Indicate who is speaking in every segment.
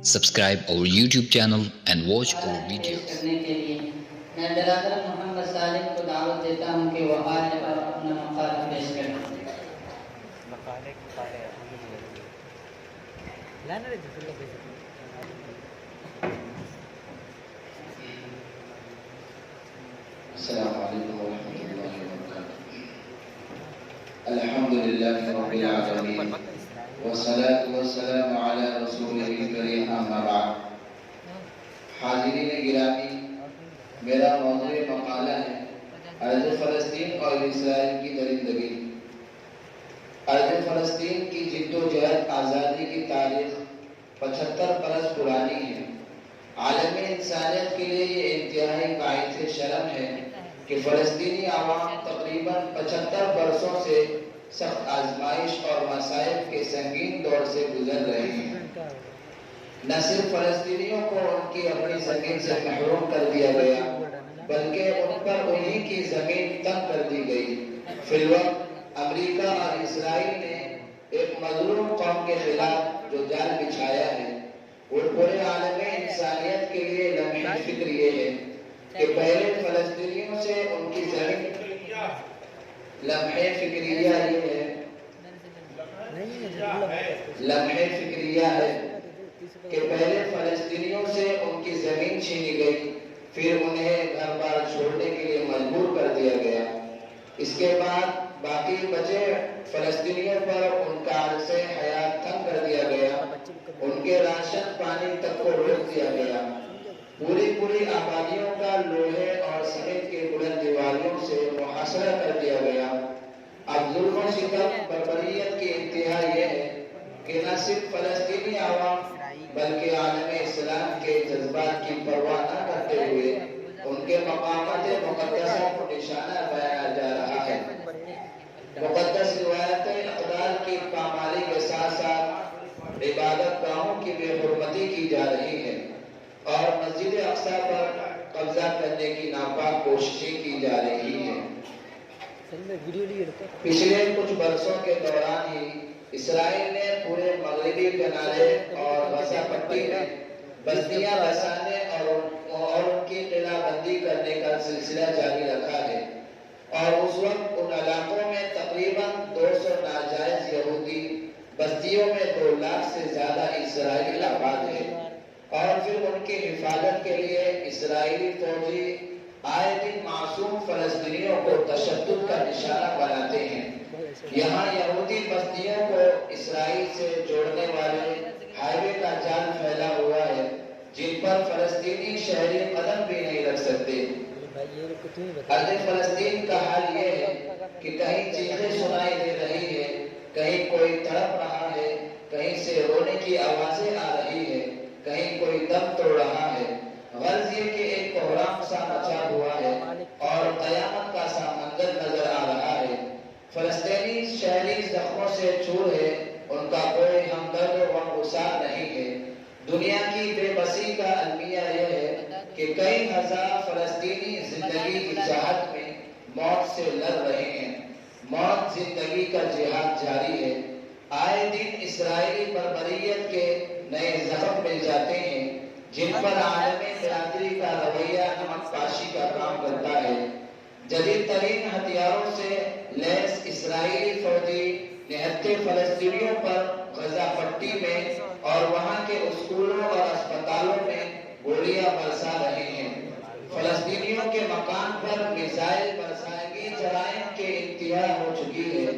Speaker 1: Subscribe our YouTube channel and watch our videos.
Speaker 2: کرنے کے لیے میں برادر محمد سالم کو دعوت دیتا ہوں کہ وہ آئے اور اپنا مقالہ پیش کریں.
Speaker 3: السلام علیکم ورحمۃ اللہ وبرکاتہ. الحمد للہ رب العالمین والصلاة والسلام علی رسولہ الکریم اما بعد. حاضرین گرامی، میرا موضوع مقالہ ہے ارض فلسطین اور اسرائیل کی درندگی. ارض فلسطین کی جد و جہد آزادی کی تاریخ 75 برس پرانی ہے. عالمی انسانیت کے لیے یہ انتہائی باعث شرم ہے کہ فلسطینی عوام تقریباً 75 برسوں سے سخت آزمائش اور مصائب کے سنگین دور سے گزر رہے ہیں. نہ صرف فلسطینیوں کو ان کی اپنی زمین سے محروم کر دیا گیا، بلکہ ان پر انہی کی زمین تنگ کر دی گئی. فی الوقت امریکہ اور اسرائیل نے ایک مظلوم قوم کے خلاف جو جال بچھایا ہے، وہ پورے عالم انسانیت کے لیے لمحہ فکر یہ ہے کہ پہلے فلسطینیوں سے ان کی زمین لمحہ فکریہ ہے کہ پہلے فلسطینیوں سے ان کی زمین چھینی گئی، پھر انہیں گھر بار چھوڑنے کے لیے مجبور کر دیا گیا. اس کے بعد باقی بچے فلسطینیوں پر ان کا عرصہ حیات تنگ کر دیا گیا، ان کے راشن پانی تک کو روک دیا گیا. پوری آبادیوں کا لوہے اور سیمنٹ کے بلند دیواریوں سے محاصرہ کر دیا گیا. اب ظلم و ستم بربریت کی انتہا یہ ہے کہ نہ صرف فلسطینی عوام بلکہ عالم اسلام کے جذبات کی پرواہ نہ کرتے ہوئے ان کے مقامات مقدسہ کو نشانہ بنایا جا رہا ہے. مقدس روایت اقدار کی پامالی کے ساتھ ساتھ عبادت گاہوں کی بے حرمتی کی جا رہی ہے اور مسجد اقصی پر قبضہ کرنے کی ناپاک کوششیں کی جا رہی ہیں. پچھلے کچھ برسوں کے دوران ہی اسرائیل نے پورے مغربی کنارے اور غزہ پٹی میں بستیاں بسانے اور ان کی قلعہ بندی کرنے کا سلسلہ جاری رکھا ہے، اور اس وقت ان علاقوں میں تقریباً 200 ناجائز یہودی، بستیوں میں 2 لاکھ سے زیادہ اسرائیلی آباد ہیں. اور پھر ان کی حفاظت کے لیے اسرائیلی فوجی آئے دن معصوم فلسطینیوں کو تشدد کا نشانہ بناتے ہیں. یہاں یہودی بستیوں کو اسرائیل سے جوڑنے والے ہائی وے کا جال پھیلا ہوا ہے، جن پر فلسطینی شہری قدم بھی نہیں رکھ سکتے. ارض فلسطین کا حال یہ ہے کہ کہیں چیخیں سنائی دے رہی ہے، کہیں کوئی تڑپ رہا ہے، کہیں سے رونے کی آوازیں آ رہی ہے، کہیں کوئی دم توڑ رہا ہے. غرض یہ کہ ایک کوہرام سا مچا ہوا ہے اور قیامت کا سا منظر نظر آ رہا ہے. فلسطینی شہری زخموں سے چور ہے، ان کا کوئی ہمدرد و غمگسار نہیں ہے. دنیا کی بے بسی کا المیہ یہ ہے کہ کئی ہزار فلسطینی زندگی کی چاہت میں موت سے لڑ رہے ہیں. موت زندگی کا جہاد جاری ہے. آئے دن اسرائیلی بربریت کے نئے زخم مل جاتے ہیں، جن پر عالمی برادری کا رویہ نمک پاشی کا کام کرتا ہے. جدید ترین ہتھیاروں سے لیس اسرائیلی فوجی نہتے فلسطینیوں پر غزہ پٹی میں اور وہاں کے اسکولوں اور اسپتالوں میں گولیاں برسا رہے ہیں. فلسطینیوں کے مکان پر میزائل برسائے جرائم کے انتہا ہو چکی ہے،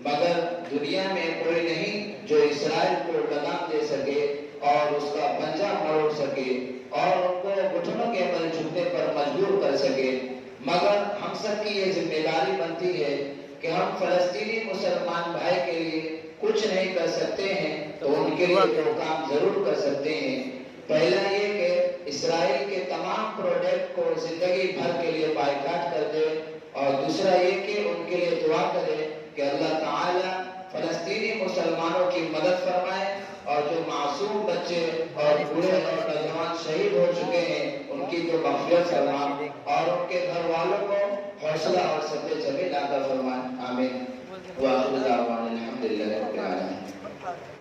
Speaker 3: مگر دنیا میں کوئی نہیں جو اسرائیل کو لگام دے سکے اور اس کا پنجہ مروڑ سکے اور ان کو گھٹنوں کے بل جھکنے پر مجبور کر سکے. مگر ہم سب کی یہ ذمہ داری بنتی ہے کہ ہم فلسطینی مسلمان بھائی کے لیے کچھ نہیں کر سکتے ہیں تو ان کے لیے 2 کام ضرور کر سکتے ہیں. پہلا یہ کہ اسرائیل کے تمام پروڈکٹ کو زندگی بھر کے لیے بائیکاٹ کر دے، اور دوسرا یہ کہ ان کے لیے دعا کرے کہ اللہ تعالی فلسطینی مسلمانوں کی مدد فرمائے اور جو معصوم بچے اور بوڑھے اور نوجوان شہید ہو چکے ہیں ان کی جو مغفرت فرمائے اور ان کے گھر والوں کو حوصلہ اور صبر جمیل عطا فرمائے. آمین. وآخر دعوانا الحمدللہ رب العالمین.